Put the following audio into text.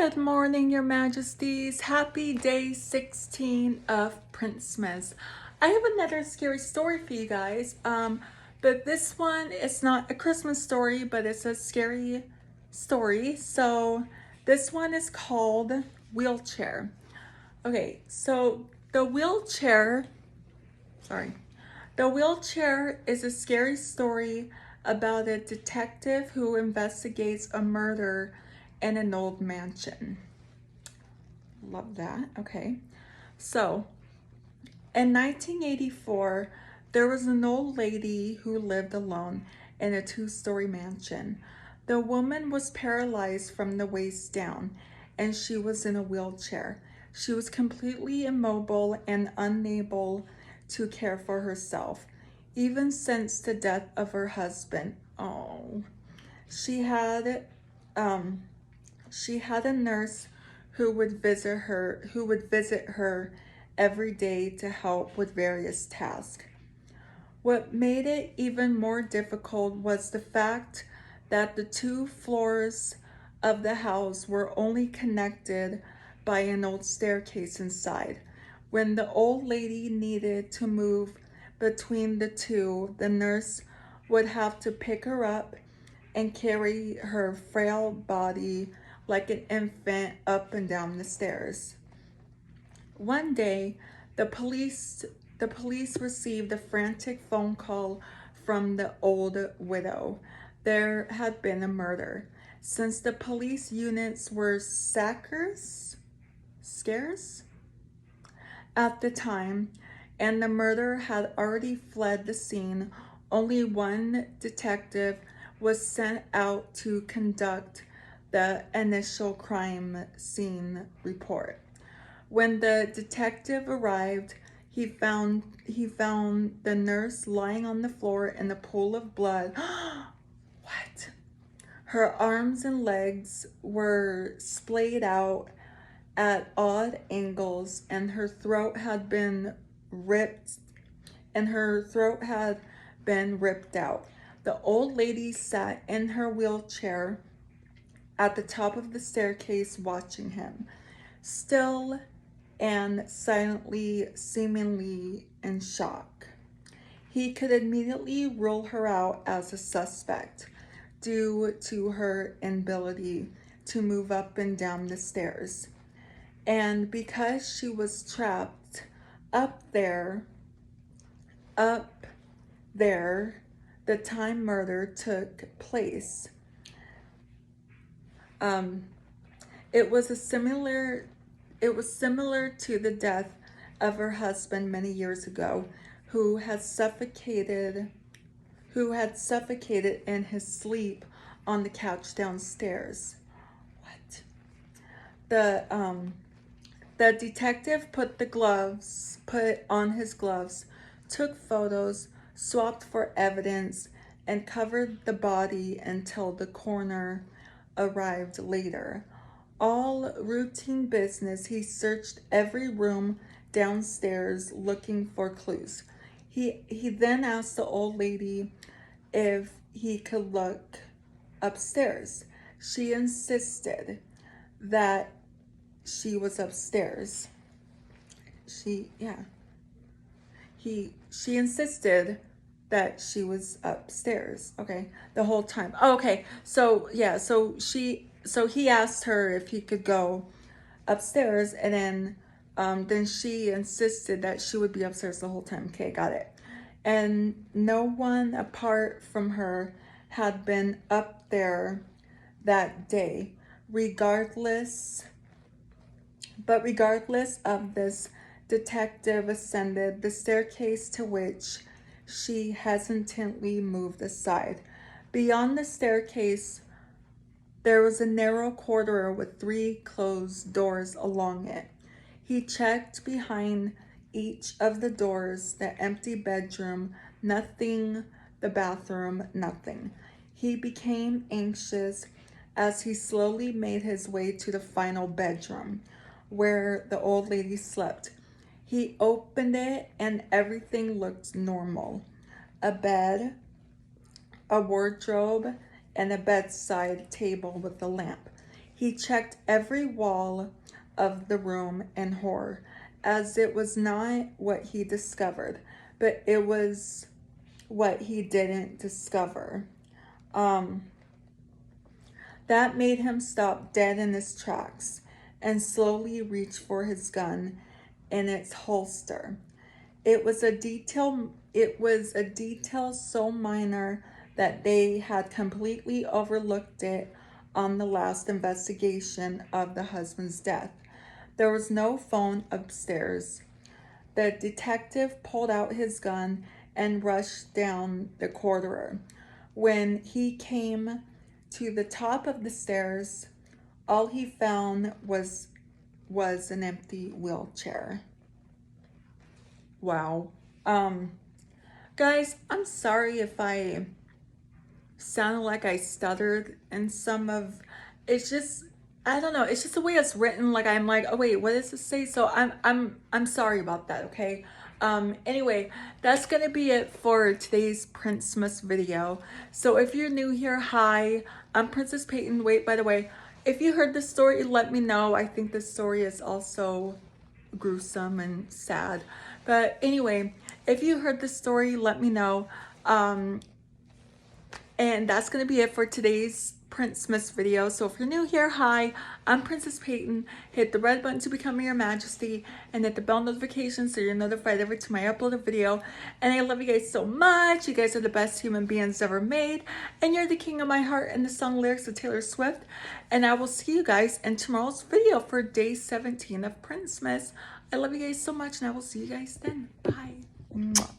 Good morning, Your Majesties. Happy day 16 of princmess. I have another scary story for you guys. But this one is not a Christmas story, but it's a scary story. So this one is called Wheelchair. Okay, so the wheelchair is a scary story about a detective who investigates a murder in an old mansion. Love that. Okay. So, in 1984, there was an old lady who lived alone in a two-story mansion. The woman was paralyzed from the waist down, and she was in a wheelchair. She was completely immobile and unable to care for herself, even since the death of her husband. Oh, she had she had a nurse who would visit her every day to help with various tasks. What made it even more difficult was the fact that the two floors of the house were only connected by an old staircase inside. When the old lady needed to move between the two, the nurse would have to pick her up and carry her frail body like an infant up and down the stairs. One day, the police received a frantic phone call from the old widow. There had been a murder. Since the police units were scarce at the time, and the murderer had already fled the scene, only one detective was sent out to conduct the initial crime scene report. When the detective arrived, he found the nurse lying on the floor in a pool of blood. What? Her arms and legs were splayed out at odd angles, and her throat had been ripped out. The old lady sat in her wheelchair at the top of the staircase watching him, still and silently, seemingly in shock. He could immediately rule her out as a suspect due to her inability to move up and down the stairs. And because she was trapped up there, the time murder took place. It was similar to the death of her husband many years ago, who had suffocated in his sleep on the couch downstairs. What? The detective put on his gloves, took photos, swapped for evidence, and covered the body until the coroner arrived later. All routine business, he searched every room downstairs looking for clues. He then asked the old lady if he could look upstairs. She insisted that she was upstairs. She insisted that she was upstairs, okay, the whole time. Oh, okay, so yeah, so he asked her if he could go upstairs, and then she insisted that she would be upstairs the whole time. Okay, got it. And no one apart from her had been up there that day. Regardless of this, detective ascended the staircase, to which she hesitantly moved aside. Beyond the staircase, there was a narrow corridor with 3 closed doors along it. He checked behind each of the doors: the empty bedroom, nothing; the bathroom, nothing. He became anxious as he slowly made his way to the final bedroom, where the old lady slept. He opened it, and everything looked normal. A bed, a wardrobe, and a bedside table with a lamp. He checked every wall of the room in horror, as it was not what he discovered, but it was what he didn't discover. That made him stop dead in his tracks and slowly reach for his gun in its holster. It was a detail so minor that they had completely overlooked it on the last investigation of the husband's death. There was no phone upstairs. The detective pulled out his gun and rushed down the corridor. When he came to the top of the stairs, all he found was an empty wheelchair. Wow. Guys, I'm sorry if I sounded like I stuttered in some of, it's just, I don't know, it's just the way it's written. Like I'm like, oh wait, what does it say? So I'm sorry about that, okay? Anyway, that's gonna be it for today's Princess video. So if you're new here, hi, I'm Princess Peyton. Wait, by the way, if you heard this story, let me know. I think this story is also gruesome and sad. But anyway, if you heard the story, let me know. And that's going to be it for today's Princess video. So if you're new here, hi, I'm Princess Peyton. Hit the red button to become your majesty and hit the bell notification so you're notified every time I upload a video. And I love you guys so much. You guys are the best human beings ever made. And you're the king of my heart and the song lyrics of Taylor Swift. And I will see you guys in tomorrow's video for day 17 of Princess. I love you guys so much and I will see you guys then. Bye. Mwah.